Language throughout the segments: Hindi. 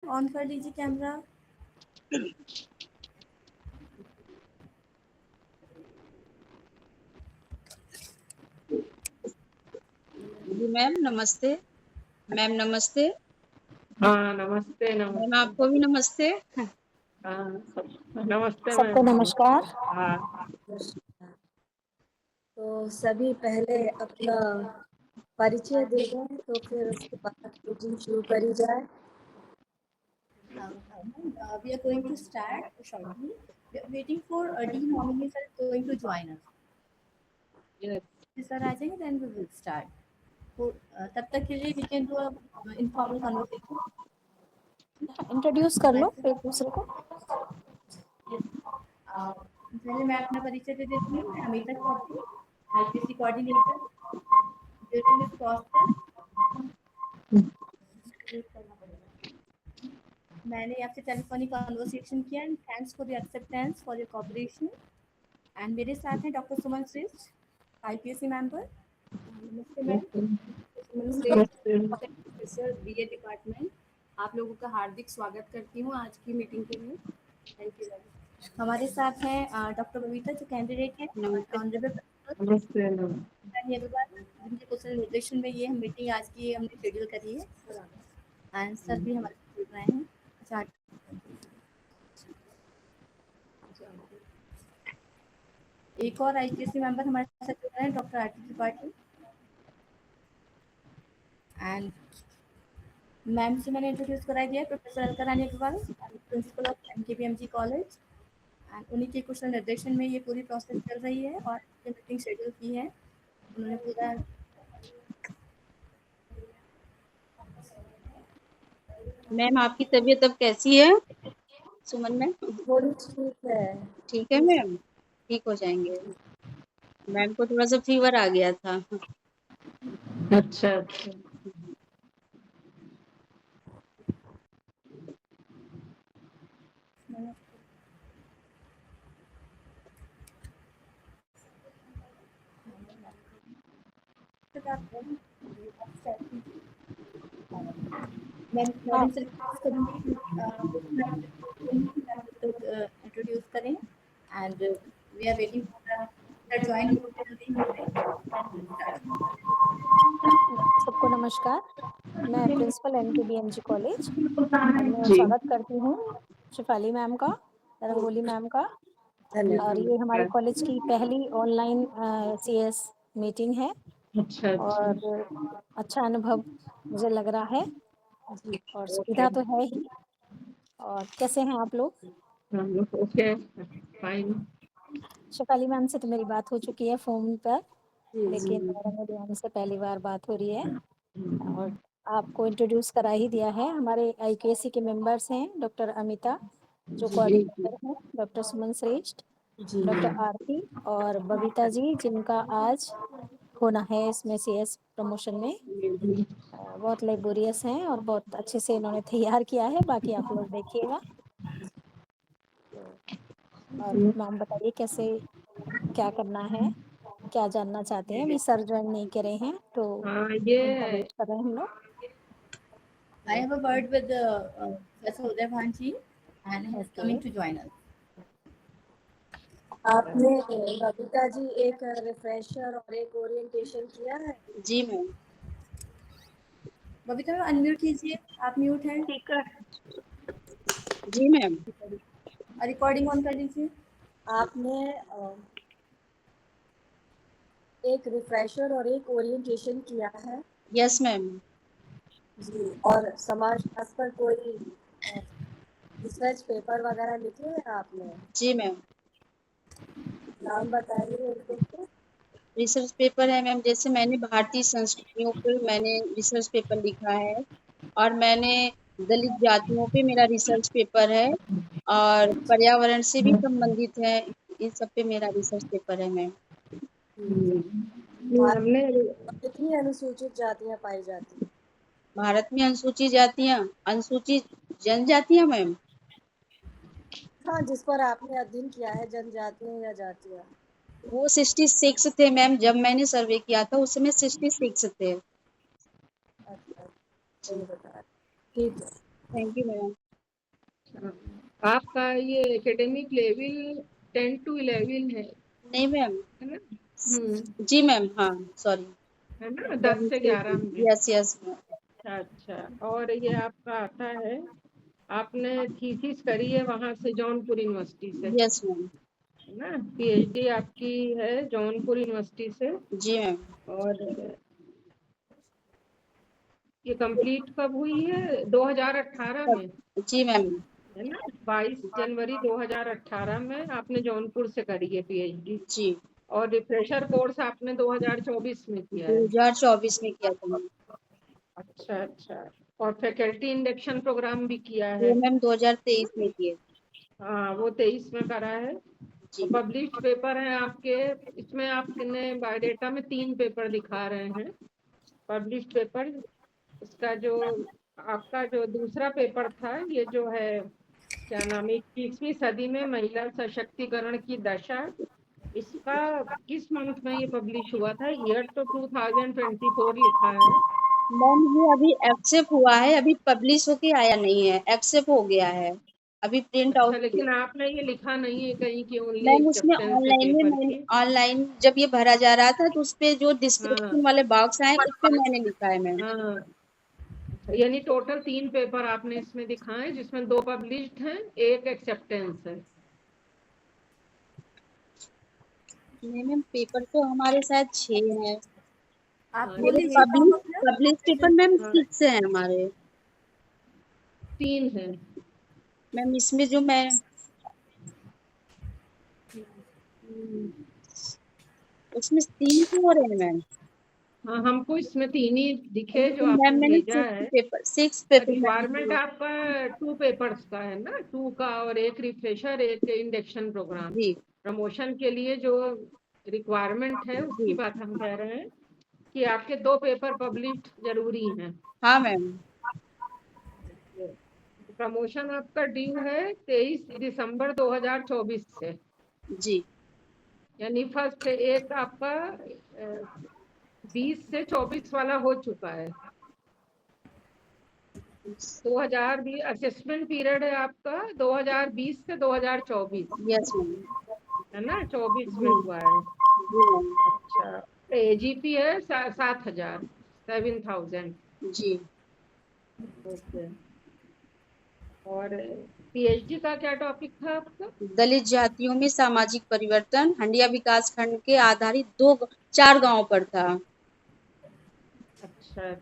ऑन कर लीजिए कैमरा। जी मैम नमस्ते। मैम नमस्ते। हाँ नमस्ते मैम नमस्ते। आपको भी नमस्ते। हाँ नमस्ते सबको मैम। नमस्कार। हाँ तो सभी पहले अपना परिचय दे दें तो फिर उसके बाद मीटिंग शुरू करी जाए। We are going to start shortly. We are waiting for Dean nominees are going to join us. yes. Sir आ जाएंगे then we will start. तो तब तक के लिए we can do a informal conversation. Introduce कर लो एक दूसरे को। पहले मैं अपना परिचय दे देती हूँ। मैं Amita Chaudhary, IPC coordinator during this process. मैंने आपसे टेलीफोनिक कन्वर्सेशन किया and thanks for the acceptance for your cooperation. And मेरे साथ हैं doctor Suman Shrestha, IPSC member. नमस्ते मैम। सुमन श्रेष्ठ, नमस्ते। Professor BA department. आप लोगों का हार्दिक स्वागत करती हूँ आज की मीटिंग के लिए। Thank you. हमारे साथ हैं डॉक्टर बबीता जो कैंडिडेट है नमस्ते। ऑनरेबल नमस्ते जिनके क्वेश्चन निर्देशन में ये हम मीटिंग आज की हमने शेड्यूल करी है। आंसर भी हमारे साथ जुड़ रहे हैं। अच्छा, एक और आईपीएससी मेंबर हमारे साथ जुड़ रहे हैं doctor Aarti Tripathi. And ma'am से मैंने इंट्रोड्यूस करा दिया professor Alka Rani Agarwal, principal of MKPMG college. And उन्हीं के कुशल निर्देशन में ये पूरी प्रोसेस चल रही है और मीटिंग शेड्यूल की है उन्होंने पूरा। मैम आपकी तबीयत अब कैसी है सुमन मैम? थोड़ी ठीक है। ठीक है मैम, ठीक हो जाएंगे। मैम को थोड़ा सा फीवर आ गया था। अच्छा अच्छा। मैम से रिक्वेस्ट करूंगी इंट्रोड्यूस करें and we are waiting for join जल्दी होते हैं। सबको नमस्कार। मैं प्रिंसिपल एनकेबीएमजी कॉलेज और मैं जी स्वागत करती हूँ शिफाली मैम का, रंगोली मैम का। और ये हमारे कॉलेज की पहली ऑनलाइन सीएस मीटिंग है अच्छा अच्छा। और अच्छा अनुभव मुझे लग रहा है और ओके। सुविधा तो है ही। और कैसे हैं आप लोग? हम लोग ओके फाइन। शिफाली मैम से तो मेरी बात हो चुकी है फोन पर, लेकिन रंगोली मैम से पहली बार बात हो रही है। और आपको इंट्रोड्यूस करा ही दिया है। हमारे आईकेएससी के मेंबर्स हैं डॉक्टर अमिता जो जी जी कोऑर्डिनेटर हैं, डॉक्टर सुमन श्रेष्ठ, डॉक्टर आरती और बबीता जी जिनका आज होना है इसमें सीएस प्रमोशन में। जी। बहुत लेबोरियस हैं और बहुत अच्छे से इन्होंने तैयार किया है, बाकी आप लोग देखिएगा। और मैम बताइए कैसे क्या करना है, क्या जानना चाहते हैं? अभी सर ज्वाइन नहीं करे हैं तो हाँ उनका ये वेट कर रहे हैं हम लोग। I have a word with the Professor Uday Bhanji and he is coming to join us. आपने बबीता जी एक रिफ्रेशर और एक ओरिएंटेशन किया है? जी मैम। बबीता मैम अनम्यूट कीजिए, आप म्यूट हैं। जी मैम। रिकॉर्डिंग ऑन कर लीजिए। आपने एक रिफ्रेशर और एक ओरिएंटेशन किया है? Yes ma'am. जी। और समाजशास्त्र पर कोई रिसर्च पेपर वगैरह लिखे हैं आपने? जी मैम। नाम बताइए एक दो। रिसर्च पेपर है मैम, जैसे मैंने भारतीय संस्कृतियों पर मैंने रिसर्च पेपर लिखा है और मैंने दलित जातियों पे मेरा रिसर्च पेपर है और पर्यावरण से भी संबंधित है। इन सब पे मेरा रिसर्च पेपर है मैम। हमने कितनी अनुसूचित जातियां पाई जाती हैं? भारत में अनुसूचित जनजातियां मैम, हाँ, जिस पर आपने अध्ययन किया है, जनजातियां या जातियां। वो 66 थे मैम। जब मैंने सर्वे किया था उस समय 66 थे। अच्छा, सही बताया। ठीक है। Thank you ma'am. आपका ये एकेडमिक लेवल 10 to 11 नहीं मैम। है ना? जी मैम, हाँ सॉरी। है ना, 10 से 11 में। Yes yes ma'am. अच्छा, और ये आपका आता है, आपने थीसिस करी है वहां से जौनपुर यूनिवर्सिटी से, यस मैम। है ना? पीएचडी आपकी है जौनपुर यूनिवर्सिटी से, जी मैम। और ये कंप्लीट कब हुई है? 2018 में, जी मैम। है ना? 22 जनवरी 2018 में आपने जौनपुर से करी है पीएचडी, जी। और रिफ्रेशर कोर्स आपने 2024 में किया है। 2024 में किया था मैम। अच्छा, और फैकल्टी इंडक्शन प्रोग्राम भी किया है? वो मैम 2023 में किए। हाँ, वो 23 में करा है। जी। पब्लिश्ड पेपर है आपके, इसमें आपने बायोडेटा में 3 पेपर दिखा रहे हैं पब्लिश्ड पेपर। इसका जो आपका जो दूसरा पेपर था, ये जो है क्या नाम है, 21वीं सदी में महिला सशक्तिकरण की दशा, इसका किस मंथ में ये पब्लिश हुआ था? ईयर तो 2024 लिखा है। मैम ये अभी एक्सेप्ट हुआ है, अभी पब्लिश होके आया नहीं है, एक्सेप्ट हो गया है, अभी प्रिंट अच्छा, आउट। लेकिन आपने ये लिखा नहीं है कहीं कि ओनली मैम उसमें एक्सेप्टेंस है ऑनलाइन में पेपर मैंने की? ऑनलाइन जब ये भरा जा रहा था तो उस पे जो हाँ डिस्क्रिप्शन वाले बॉक्स आए उस पे मैंने लिखा है मैम। हाँ, यानी टोटल 3 पेपर आपने इसमें दिखाए, जिसमें 2 पब्लिश्ड हैं, 1 एक्सेप्टेंस है। नहीं मैम, पेपर तो हमारे साथ 6 हैं। आप हाँ, बोल मेरे लीजिए लेकिन पब्लिश पेपर मैम हाँ, 6 है हमारे। 3 है। मैम इसमें जो मैं उसमें 3 क्यों हो रहे हैं मैम? हाँ, हमको इसमें 3 ही दिखे जो लेकिन मैम आपने मैंने भेजा है। 6 पेपर मैंने रिक्वायरमेंट दिए। आपका 2 पेपर्स का है ना, 2 का, और 1 रिफ्रेशर, 1 इंडक्शन प्रोग्राम। जी प्रमोशन के लिए जो रिक्वायरमेंट है उसकी जी। बात हम कह रहे हैं कि आपके 2 पेपर पब्लिश जरूरी हैं। हाँ मैम। प्रमोशन आपका ड्यू है 23 दिसंबर 2024 से, जी। यानी फर्स्ट एक आपका 20 से 24 वाला हो चुका है। 2020 असेसमेंट पीरियड है आपका 2020 से 2024, यस मैम। है ना? 24 में जी हुआ है। जी मैम। अच्छा, एजीपी है 7,000, 7,000। जी। ओके, और पीएचडी का क्या टॉपिक था आपका? दलित जातियों में सामाजिक परिवर्तन हंडिया विकास खंड के आधारित 4 गांव पर था। अच्छा,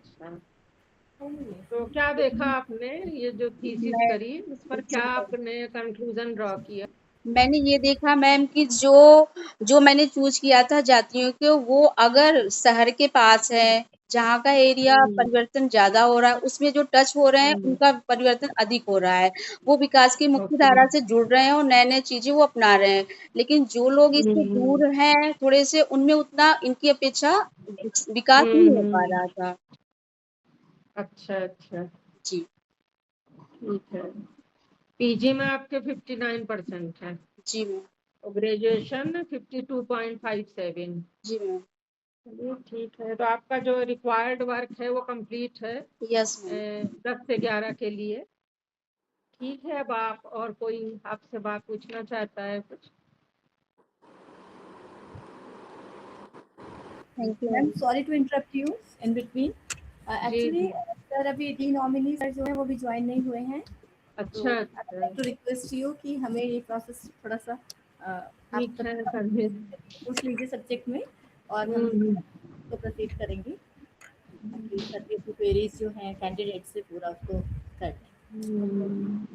तो क्या देखा आपने, ये जो थीसिस मैं करी उस पर क्या आपने कंक्लूजन ड्रॉ किया? मैंने ये देखा मैम कि जो जो मैंने चूज किया था जातियों के, वो अगर शहर के पास है, जहाँ का एरिया हम्म, परिवर्तन ज्यादा हो रहा है, उसमें जो टच हो रहे हैं हम्म, उनका परिवर्तन अधिक हो रहा है, वो विकास की मुख्य ओके, धारा से जुड़ रहे हैं और नए नए चीजें वो अपना रहे हैं। लेकिन जो लोग इससे हम्म, दूर हैं थोड़े से, उनमें उतना इनकी अपेक्षा विकास नहीं हो पा हम्म, रहा था। अच्छा, जी। ठीक है। पीजी में आपके 59% है, जी मैम। और ग्रेजुएशन 52.57। जी मैम। चलिए ठीक है, तो आपका जो रिक्वायर्ड वर्क है वो कंप्लीट है यस मैम। 10 से 11 के लिए। ठीक है, अब आप और कोई आपसे बात पूछना चाहता है कुछ? Thank you ma'am ma'am. Sorry to interrupt you in between. जी एक्चुअली जी। सर अभी 3 नॉमिनी सर जो है वो भी ज्वाइन नहीं हुए हैं, तो अच्छा, I would like to request you कि हमें ये प्रोसेस थोड़ा सा आप ठीक है, समझे। पूछ लीजिए सब्जेक्ट में, और हम हम्म, तो प्रोसीड करेंगे ताकि सर की क्वेरीज जो हैं कैंडिडेट से पूरा उसको कर दें। हम्म,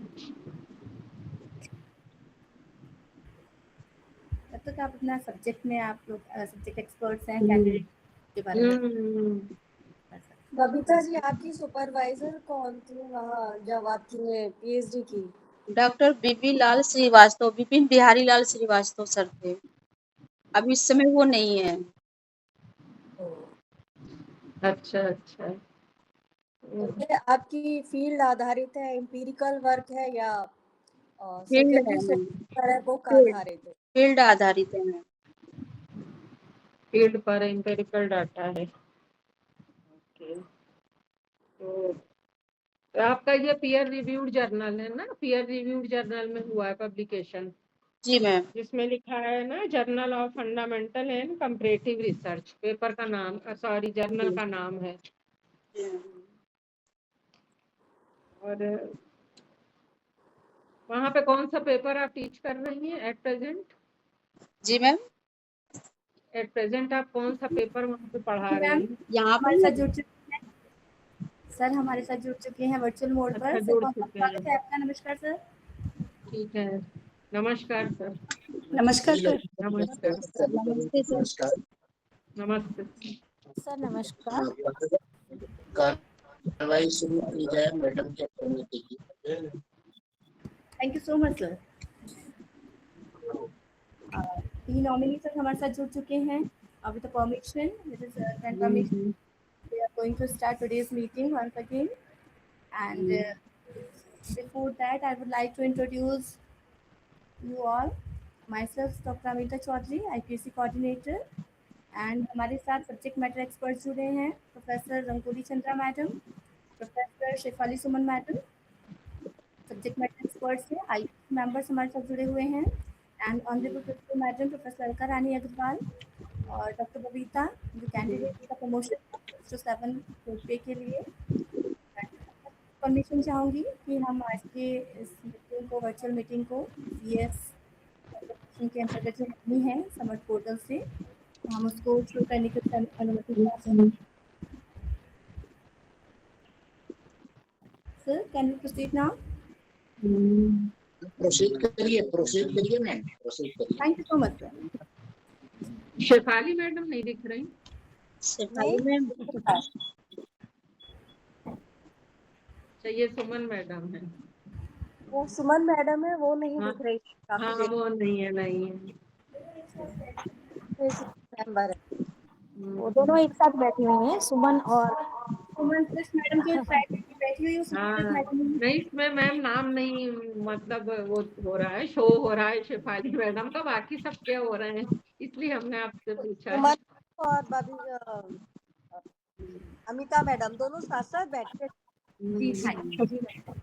तब तक आप अपना सब्जेक्ट में, आप लोग सब्जेक्ट एक्सपर्ट्स हैं, हम्म, कैंडिडेट के बारे में हम्म, कर सकते हैं। बबीता जी, आपकी सुपरवाइजर कौन थी वहाँ जब आपने पीएचडी की? डॉक्टर बिपिन लाल श्रीवास्तव, बिपिन बिहारी लाल श्रीवास्तव सर थे। अब इस समय वो नहीं है। अच्छा। तो ये आपकी फील्ड आधारित है, एम्पिरिकल वर्क है या फील्ड है सेकेंडरी मैम। स्टडी है, बुक फील्ड आधारित है? फील्ड आधारित है मैम। फील्ड पर एम्पिरिकल डाटा है। ओके, तो तो आपका ये पीयर रिव्यूड जर्नल है ना, पीयर रिव्यूड जर्नल में हुआ है पब्लिकेशन, जी मैम। जिसमें लिखा है ना journal of fundamental and comparative research, paper का नाम, सॉरी जर्नल का नाम है। और वहाँ पे कौन सा पेपर आप टीच कर रही हैं एट प्रेजेंट? जी मैम। एट प्रेजेंट आप कौन सा पेपर वहाँ पे पढ़ा रहे मैम हैं? यहाँ हमारे पर साथ जुड़ चुके हैं सर, हमारे साथ जुड़ चुके हैं वर्चुअल मोड पर। अच्छा, सर जुड़ बहुत चुके स्वागत है हैं। आपका। नमस्कार सर। ठीक है, नमस्कार सर। नमस्कार सर। नमस्कार नमस्ते सर। नमस्ते। सर नमस्कार। कार्रवाई शुरू की जाए मैडम की अनुमति की। Thank you so much sir. तीन नॉमिनी सर हमारे साथ जुड़ चुके हैं। With the permission, with the and permission, we are going to start today's meeting once again. And before that, I would like to introduce you all. Myself, Dr. Amita Chaudhary, IPSC coordinator, and हमारे साथ सब्जेक्ट मैटर एक्सपर्ट जुड़े हैं, professor Rangoli Chandra madam, professor Shefali Suman madam, subject matter experts हैं, IPSC मेंबर्स हमारे साथ जुड़े हुए हैं, and honourable principal madam professor Alka Rani Agarwal और डॉक्टर बबीता, जो कैंडिडेट का प्रमोशन टू 7 पे के लिए। परमिशन चाहूँगी कि हम आज के इस मीटिंग को, वर्चुअल मीटिंग को CS के अंतर्गत जो रखनी है समर्थ पोर्टल से, हम उसको शुरू करने की अनुमति चाहते हैं। Sir can you proceed now? Proceed करिए मैम, प्रोसीड करिए। Thank you so much sir. Shefali madam नहीं दिख रही? शेफाली मैम। ये सुमन मैडम है। वो सुमन मैडम है, वो नहीं हाँ, दिख रही काफी हाँ देर वो नहीं है, नहीं है। से मेंबर है। वो दोनों एक साथ बैठी हुई हैं, सुमन और सुमन कृष्ण मैडम जो साइड में बैठी हुई है, सुमन हाँ, कृष्ण मैडम। नहीं इसमें मैम नाम नहीं, मतलब वो हो रहा है, शो हो रहा है शेफाली मैडम का, बाकी सब क्या हो रहे हैं, इसलिए हमने आपसे पूछा है। सुमन और अमिता मैडम दोनों साथ साथ बैठे। जी हाँ जी मैडम।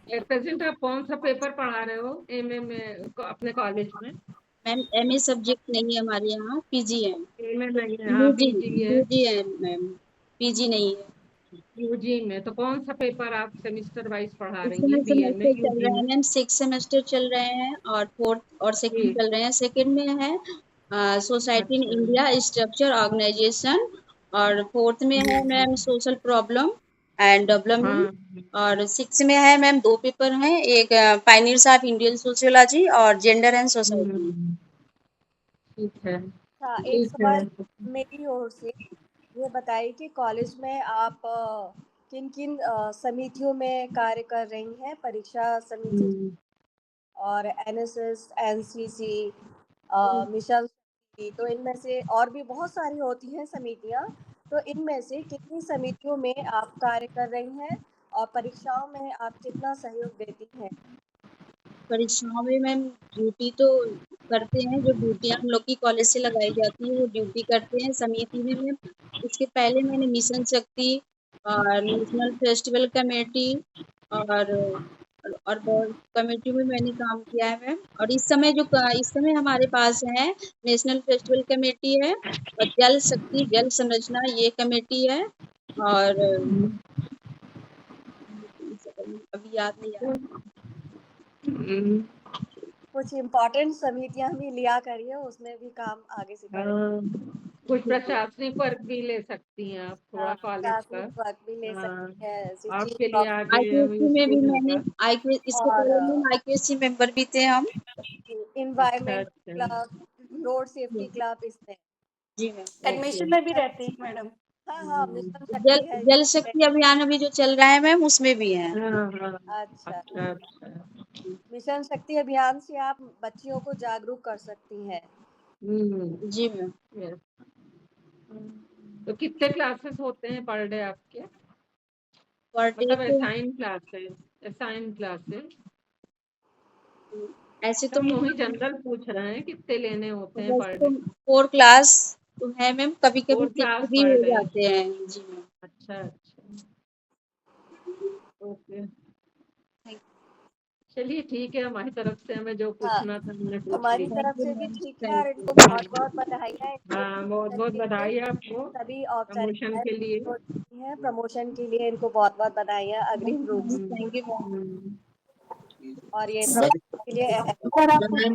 एट प्रेजेंट आप कौन सा पेपर पढ़ा रहे हो एमए में अपने कॉलेज में? मैम MA सब्जेक्ट नहीं है हमारे यहाँ, PG है। एमए नहीं है, हाँ पीजी है। UG है मैम, PG नहीं है। यूजी में तो कौन सा पेपर आप सेमेस्टर वाइज पढ़ा इस रही हैं? समय बीए में, सेमेस्टर चल यूजी रहे हैं में? मैम, 6 सेमेस्टर चल रहे हैं और 4th और 2nd चल रहे हैं। 2nd में है सोसाइटी इन अच्छा। इंडिया स्ट्रक्चर ऑर्गेनाइजेशन, और 4th में है ma'am social problem and development, और 6 में है मैम 2 पेपर हैं, एक पायनियर्स ऑफ इंडियन सोशियोलॉजी और जेंडर एंड सोसाइटी। ठीक है, अच्छा, एक ठीक सवाल है। मेरी ओर से, ये बताइए कि कॉलेज में आप किन किन समितियों में कार्य कर रही हैं? परीक्षा समिति और NSS, NCC, मिशन शक्ति, तो इनमें से और भी बहुत सारी होती हैं समितियां, तो इनमें से कितनी समितियों में आप कार्य कर रही हैं और परीक्षाओं में आप कितना सहयोग देती हैं? परीक्षाओं में मैम ड्यूटी तो करते हैं, जो ड्यूटियाँ हम लोग की कॉलेज से लगाई जाती है वो ड्यूटी करते हैं समिति में मैम। इसके पहले मैंने मिशन शक्ति और नेशनल फेस्टिवल कमेटी और बहुत कमेटी में मैंने काम किया है मैम। और इस समय हमारे पास है नेशनल फेस्टिवल कमेटी है और जल शक्ति जल संरचना ये कमेटी है, और अभी याद नहीं आ रहा। कुछ इम्पोर्टेंट समितियां भी लिया करिए, उसमें भी काम आगे से करें। कुछ प्रशासनिक वर्क भी ले सकती हैं आप, थोड़ा कॉलेज का। प्रशासनिक वर्क भी ले सकती है, आपके लिए आगे IPSC में भी यूजफुल मैंने होगा। इसके पहले मैम IPSC मेंबर भी थे हम। इन्वायरमेंट अच्छा। क्लब, रोड सेफ्टी क्लब, इसमें जी मैम। एडमिशन में भी रहती है मैडम। हाँ, मिशन जल शक्ति है। जल शक्ति अभियान अभी जो चल रहा है मैम उसमें भी है। अच्छा, अच्छा। मिशन शक्ति अभियान से आप बच्चियों को जागरूक कर सकती हैं। जी मैम। Yes. तो कितने क्लासेस होते हैं पर डे आपके? पर डे मतलब तो असाइन क्लासेस ऐसे तो सब वही जनरल पूछ रहे हैं कितने लेने होते हैं पर वैसे तो डे? 4 क्लास तो है मैम, कभी कभी 4 क्लास शिफ्ट भी पढ़ हो रहे हैं। जाते हैं। जी मैम। अच्छा ओके, थैंक चलिए ठीक है, हमारी तरफ से हमें जो हाँ, पूछना था हमने पूछ हमारी लिया। तरफ से भी ठीक है और इनको हाँ बहुत बहुत बधाइयाँ। हाँ, बहुत बहुत बधाई आपको सभी प्रमोशन औपचारिकताएं के लिए। पूरी होती हैं, प्रमोशन के लिए इनको बहुत बहुत बधाइयाँ अग्रिम रूप से। Thank you ma'am. और ये बबीता के लिए मैम,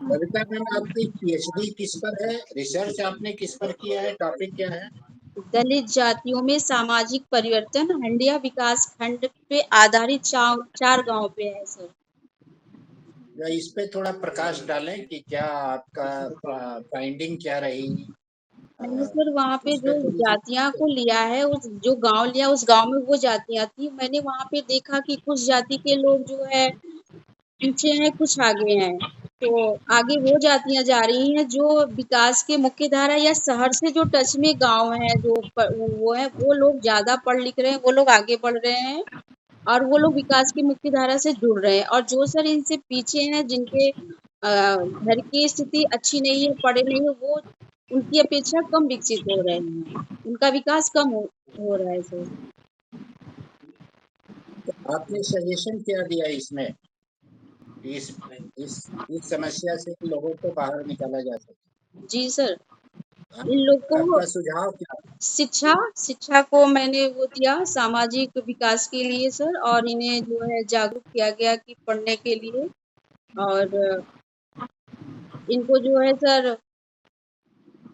बबीता मैम, आपकी पीएचडी किस पर है? रिसर्च आपने किस पर किया है? टॉपिक क्या है? दलित जातियों में सामाजिक परिवर्तन, हंडिया विकास खंड पे आधारित 4 गांव पे है सर। या इस पे थोड़ा प्रकाश डालें कि क्या आपका फाइंडिंग क्या रही? मैंने सर वहाँ पे उस जो पे थोड़ी सी जातियां को लिया है, उस जो गांव लिया उस गांव में वो जातियां थी। मैंने वहाँ पे देखा कि कुछ जाति के लोग जो है पीछे हैं, कुछ आगे हैं। तो आगे वो जातियां जा रही हैं जो विकास के मुख्य धारा या शहर से जो टच में गांव है, वो है, वो लोग ज्यादा पढ़ लिख रहे हैं, वो लोग आगे बढ़ रहे हैं और वो लोग विकास की मुख्य धारा से जुड़ रहे हैं। और जो सर इनसे पीछे हैं, जिनके घर की स्थिति अच्छी नहीं है, पढ़े नहीं है, वो उनकी अपेक्षा कम विकसित हो रहे हैं, उनका विकास कम हो रहा है सर। आपने सजेशन क्या दिया इसमें? इस इस समस्या से लोगों को बाहर निकाला जा सके? जी सर, इन लोग आप, को आपका सुझाव क्या? शिक्षा को मैंने वो दिया सामाजिक विकास के लिए सर, और इन्हें जो है जागरूक किया गया कि पढ़ने के लिए। और इनको जो है सर,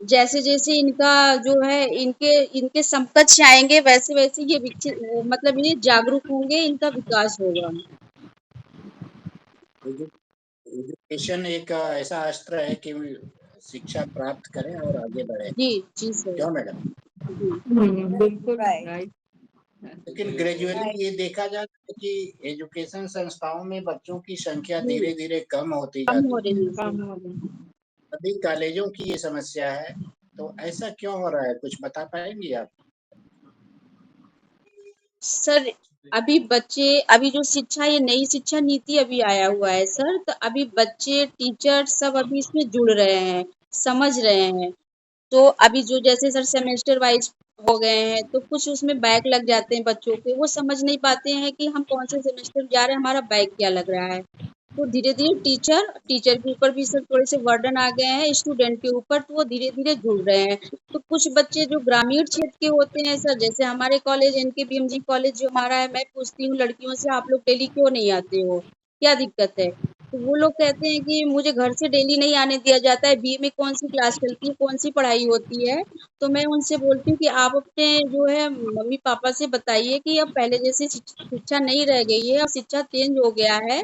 जैसे जैसे इनका जो है इनके इनके समकक्ष आएंगे, वैसे वैसे ये विकसित, मतलब ये जागरूक होंगे, इनका विकास होगा। एजुकेशन एक ऐसा अस्त्र है कि शिक्षा प्राप्त करें और आगे बढ़े। जी जी सर। क्यों मैडम? जी बिल्कुल राइट राइट। लेकिन ग्रेजुअली ये देखा जाता है कि एजुकेशन संस्थाओं में बच्चों की संख्या जी, धीरे धीरे कम होती कम जाती हो है। रही है कम सर। हो गई। सभी कॉलेजों की ये समस्या है, तो ऐसा क्यों हो रहा है? कुछ बता पाएंगी आप? सर अभी जो शिक्षा, ये नई शिक्षा नीति अभी आया हुआ है सर, तो अभी बच्चे टीचर सब अभी इसमें जुड़ रहे हैं, समझ रहे हैं। तो अभी जो जैसे सर सेमेस्टर वाइज हो गए हैं, तो कुछ उसमें बैक लग जाते हैं बच्चों के, वो समझ नहीं पाते हैं कि हम कौन से सेमेस्टर जा रहे हैं, हमारा बैक क्या लग रहा है। तो धीरे धीरे टीचर के ऊपर भी सर थोड़े से बर्डन आ गए हैं, स्टूडेंट के ऊपर, तो वो धीरे धीरे जुड़ रहे हैं। तो कुछ बच्चे जो ग्रामीण क्षेत्र के होते हैं सर, जैसे हमारे कॉलेज एनकेपीएमजी कॉलेज जो हमारा है, मैं पूछती हूँ लड़कियों से, आप लोग डेली क्यों नहीं आते हो, क्या दिक्कत है? तो वो लोग कहते हैं कि मुझे घर से डेली नहीं आने दिया जाता है, बीए में कौन सी क्लास चलती है, कौन सी पढ़ाई होती है। तो मैं उनसे बोलती हूँ कि आप अपने जो है मम्मी पापा से बताइए कि अब पहले जैसे शिक्षा नहीं रह गई है, अब शिक्षा चेंज हो गया है।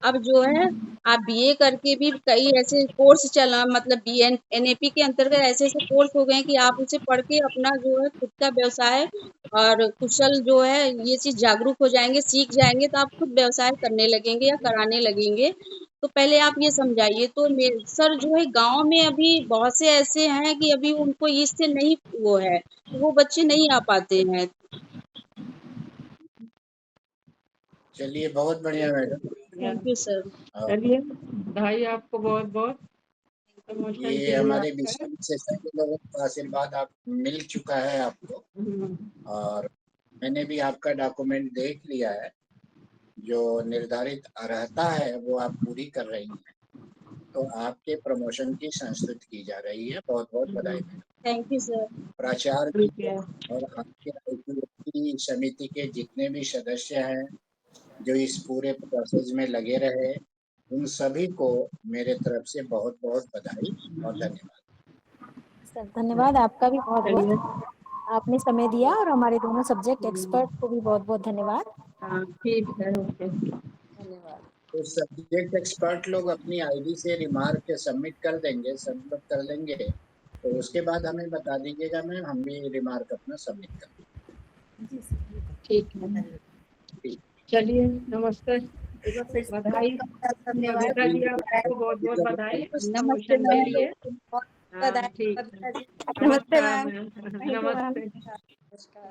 अब जो है आप बीए करके भी कई ऐसे कोर्स चला, मतलब बी एनएपी के अंतर्गत ऐसे ऐसे कोर्स हो गए हैं कि आप उसे पढ़ के अपना जो है खुद का व्यवसाय और कुशल जो है ये चीज जागरूक हो जाएंगे, सीख जाएंगे, तो आप खुद व्यवसाय करने लगेंगे या कराने लगेंगे। तो पहले आप ये समझाइए। तो सर जो है गांव में अभी बहुत से ऐसे हैं कि अभी उनको इससे नहीं वो है, तो वो बच्चे नहीं आ पाते हैं। चलिए, बहुत बढ़िया मैडम। Thank you sir. और चलिए बधाई आपको बहुत बहुत प्रमोशन ये के लिए हमारे आपका। विशेषज्ञ के लोगों का आशीर्वाद आप मिल चुका है आपको, हम्म, और मैंने भी आपका डॉक्यूमेंट देख लिया है। जो निर्धारित अर्हता है वो आप पूरी कर रही हैं, तो आपके प्रमोशन की संस्तुति की जा रही है। बहुत बहुत बधाई मैडम। Thank you sir. प्राचार्य जी ठीक को है। और आपके IPFT समिति के जितने भी सदस्य हैं जो इस पूरे प्रोसेस में लगे रहे, उन सभी को मेरे तरफ से बहुत बहुत बधाई और धन्यवाद। सर धन्यवाद आपका भी बहुत चलिए। बहुत, आपने समय दिया, और हमारे दोनों सब्जेक्ट हम्म, एक्सपर्ट को भी बहुत बहुत धन्यवाद। हाँ ठीक है, ओके। धन्यवाद। तो सब्जेक्ट एक्सपर्ट लोग अपनी आईडी से रिमार्क सबमिट कर देंगे, सबमिट कर लेंगे, तो उसके बाद हमें बता दीजिएगा मैम, हम भी रिमार्क अपना सबमिट कर ठीक है, देंगे। चलिए नमस्ते। एक बार फिर से बधाई धन्यवाद। बबीता जी, आपको बहुत बहुत बधाई नमस्ते प्रमोशन के मैम। लिए। बहुत हाँ बधाई ठीक है, बबीता जी। नमस्ते नमस्कार ma'am. Ma'am. Thank you ma'am. नमस्ते, नमस्कार।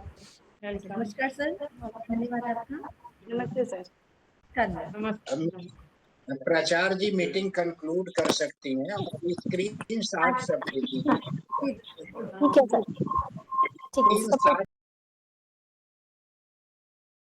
वेलकम। नमस्कार सर, बहुत धन्यवाद आपका। नमस्ते सर। धन्यवाद। नमस्ते। प्राचार्य जी मीटिंग कंक्लूड कर सकती हैं और स्क्रीन शॉट सब दीजिए। ठीक है सर, ठीक है स्क्रीन सबको शॉट